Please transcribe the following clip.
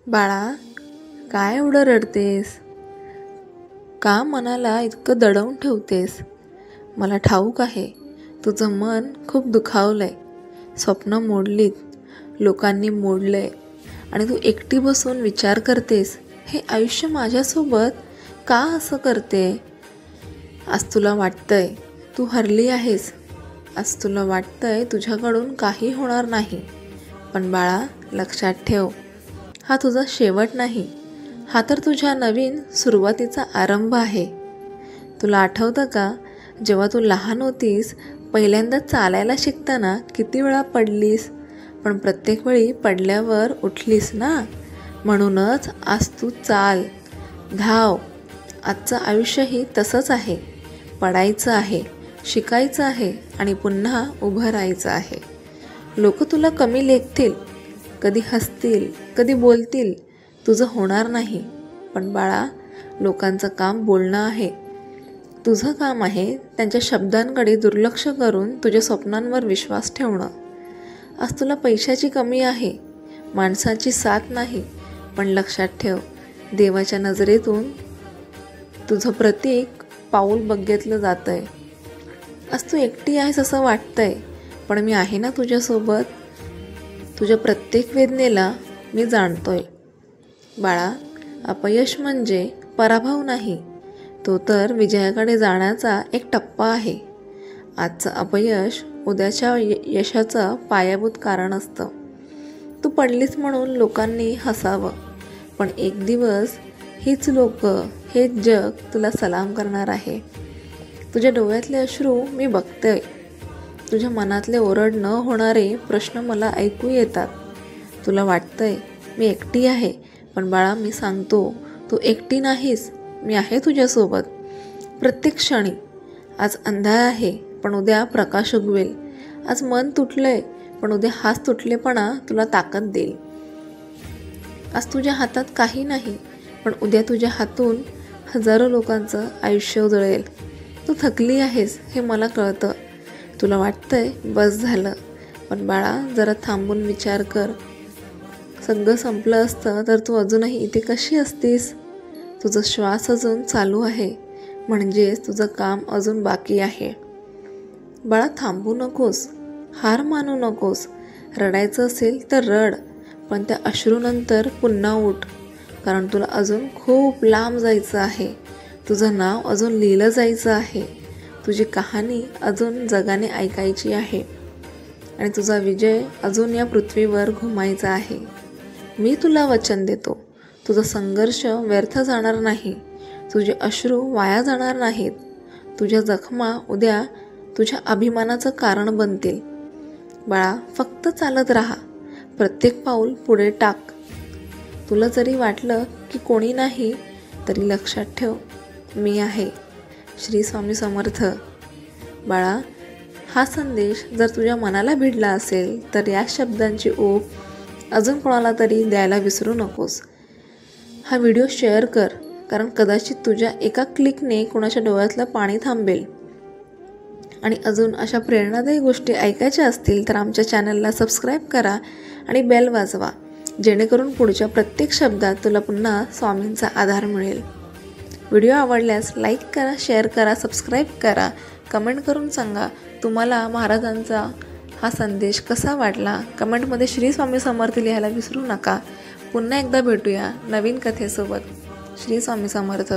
बाळा, काय एवढं रडतेस? का मनाला इतकं दडवून ठेवतेस? मला ठाऊक आहे, तुझं मन खूप दुखावलंय. स्वप्न मोडलीत, लोकांनी मोडलंय आणि तू एकटी बसून विचार करतेस, हे आयुष्य माझ्यासोबत का असं करते? आज तुला वाटतंय तू हरली आहेस. आज तुला वाटतंय तुझ्याकडून काही होणार नाही. पण बाळा, लक्षात ठेव, हा तुझा शेवट नाही. हा तर तुझ्या नवीन सुरुवातीचा आरंभ आहे. तुला आठवतं का, जेव्हा तू लहान होतीस, पहिल्यांदा चालायला शिकताना किती वेळा पडलीस? पण प्रत्येक वेळी पडल्यावर उठलीस ना. म्हणूनच आज तू चाल, धाव. आजचं आयुष्यही तसंच आहे. पडायचं आहे, शिकायचं आहे आणि पुन्हा उभं राहायचं आहे. लोक तुला कमी लेखतील, कधी हसतील, कधी बोलतील, तुझं होणार नाही. पण बाळा, लोकांचं काम बोलणं आहे. तुझं काम आहे त्यांच्या शब्दांकडे दुर्लक्ष करून तुझ्या स्वप्नांवर विश्वास ठेवणं. आज तुला पैशाची कमी आहे, माणसाची साथ नाही. पण लक्षात ठेव, देवाच्या नजरेतून तुझं प्रत्येक पाऊल बघितलं जातंय. आज तू एकटी आहेस असं वाटतंय, पण मी आहे ना तुझ्यासोबत. तुझ्या प्रत्येक वेदनेला मी जाणतोय. बाळा, अपयश म्हणजे पराभव नाही, तो तर विजयाकडे जाण्याचा एक टप्पा आहे. आजचं अपयश उद्याच्या यशाचं पायाभूत कारण असतं. तू पडलीस म्हणून लोकांनी हसावं, पण एक दिवस हीच लोक, हेच जग तुला सलाम करणार आहे. तुझ्या डोळ्यातले अश्रू मी बघतोय. तुझ्या मनातले ओरड न होणारे प्रश्न मला ऐकू येतात. तुला वाटतंय मी एकटी आहे, पण बाळा, मी सांगतो, तू एकटी नाहीस. मी आहे तुझ्यासोबत प्रत्येक क्षणी. आज अंधार आहे, पण उद्या प्रकाश उगवेल. आज मन तुटलंय, पण उद्या हाच तुटलेपणा तुला ताकद देईल. आज तुझ्या हातात काही नाही, पण उद्या तुझ्या हातून हजारो लोकांचं आयुष्य उजळेल. तू थकली आहेस हे मला कळतं. तुला वाटतंय बस झालं, पण बाळा, जरा थांबून विचार कर. सगळं संपलं असतं तर तू अजूनही इथे कशी असतीस? तुझा श्वास अजून चालू आहे, म्हणजेच तुझं काम अजून बाकी आहे. बाळा, थांबू नकोस, हार मानू नकोस. रडायचं असेल तर रड, पण त्या अश्रूनंतर पुन्हा उठ. कारण तुला अजून खूप लांब जायचं आहे. तुझं नाव अजून लिहिलं जायचं आहे. तुझी कहाणी अजून जगाने ऐकायची आहे आणि तुझा विजय अजून या पृथ्वीवर घुमायचा आहे. मी तुला वचन देतो, तुझा संघर्ष व्यर्थ जाणार नाही. तुझे अश्रू वाया जाणार नाहीत. तुझ्या जखमा उद्या तुझ्या अभिमानाचं कारण बनतील. बाळा, फक्त चालत राहा, प्रत्येक पाऊल पुढे टाक. तुला जरी वाटलं की कोणी नाही, तरी लक्षात ठेव, मी आहे. श्री स्वामी समर्थ. बाळा, हा संदेश जर तुझ्या मनाला भिडला असेल तर या शब्दांची ओघ अजून कोणाला तरी द्यायला विसरू नकोस. हा व्हिडिओ शेअर कर, कारण कदाचित तुझ्या एका क्लिकने कोणाच्या डोळ्यातलं पाणी थांबेल. आणि अजून अशा प्रेरणादायी गोष्टी ऐकायच्या असतील तर आमच्या चॅनलला सबस्क्राईब करा आणि बेल वाजवा, जेणेकरून पुढच्या प्रत्येक शब्दात तुला पुन्हा स्वामींचा आधार मिळेल. व्हिडिओ आवडल्यास लाईक करा, शेअर करा, सबस्क्राईब करा. कमेंट करून सांगा तुम्हाला महाराजांचा हा संदेश कसा वाटला. कमेंटमध्ये श्री स्वामी समर्थ लिहायला विसरू नका. पुन्हा एकदा भेटूया नवीन कथेसोबत. श्री स्वामी समर्थ.